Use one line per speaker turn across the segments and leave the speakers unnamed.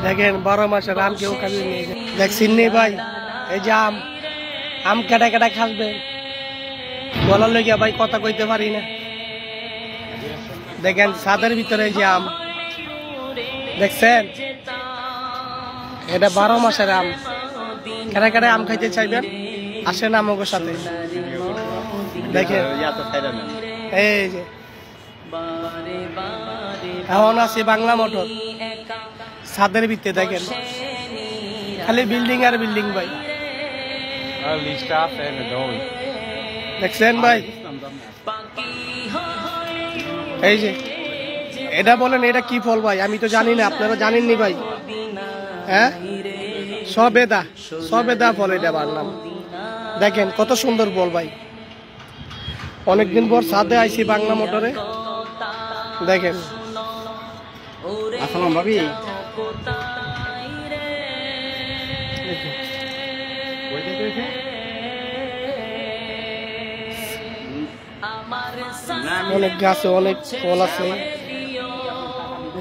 দেখেন 12 মাসের আম কেউ খাবি নিয়ে দেখছেন নি ভাই, এই যে আম আম কেটে কেটে খাসবে বলার লইয়া ভাই কথা কইতে পারি না। দেখেন ছাদের ভিতরে যে আম দেখছেন, এটা 12 মাসের আম। কেটে কেটে আম খাইতে চাইবেন, আসেন আমাদের সাথে। দেখেন এই যে এখন আছে বাংলা মোটর ছাদের ভিতরে, দেখেন খালি বিল্ডিং আর বিল্ডিং ভাই। দেখছেন ভাই, এই যে এটা বলেন এটা কি ফল ভাই, আমি তো জানি না, আপনারা জানেননি ভাই? হ্যাঁ, সবেদা ফল, এটা বাড়লাম। দেখেন কত সুন্দর ফল ভাই। অনেকদিন পর ছাদে আইছি বাংলা মোটরে। দেখেন
আসসালাম ভাবি,
অনেক গাছে অনেক ফল আছে।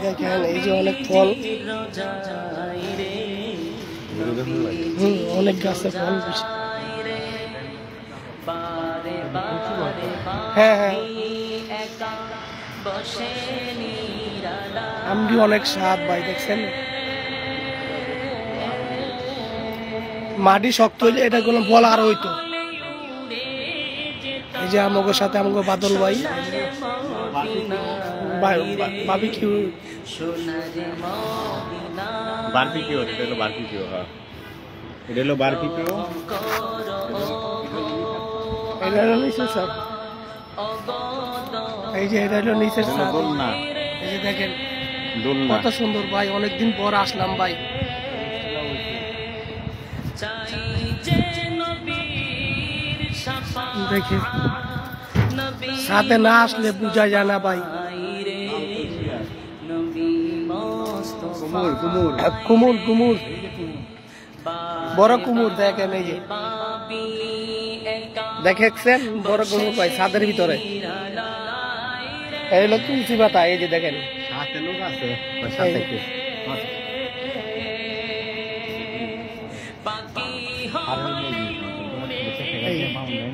দেখেন এই যে অনেক ফল, অনেক গাছে ফল। হ্যাঁ হ্যাঁ, আমটি অনেক স্বাদ ভাই। দেখছেন মাটি শক্ত হইলে এটা কোনো ফল আর হইতো। এই যে আমাদের সাথে আমাকে বাদল ভাই, বারবিকিউ
এটা হলো বারবিকিউ, হ্যাঁ এটা হলো বারবিকিউ।
এটা হলো নিচের স্যার, এই যে এটা হলো নিচের স্যার। এই যে দেখেন কত সুন্দর ভাই, অনেকদিন পর আসলাম ভাই। দেখেন সাথে না আসলে বুঝা যায় না ভাই। কুমুর কুমুর, বড় কুমুর। দেখেন এই যে দেখেছেন বড় কুমুর ভাই ছাদের ভিতরে। এই হলো তুলসী পাতা, এই যে দেখেন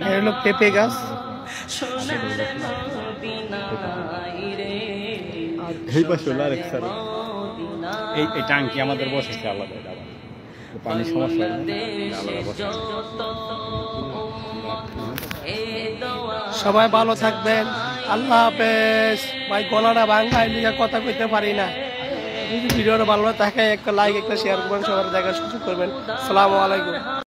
এই হলো পেঁপে গাছ।
এই টাঙ্কি আমাদের বসেছে আলাদা, পানি সমস্যা
সবাই ভালো থাকবেন, আল্লাহ হাফেজ ভাই। গলাটা ভাঙা, এদিকে কথা কইতে পারি না। যদি ভিডিওটা ভালো থাকে একটা লাইক একটা শেয়ার করবেন, সবার দেখার সুযোগ করবেন। আসসালামু আলাইকুম।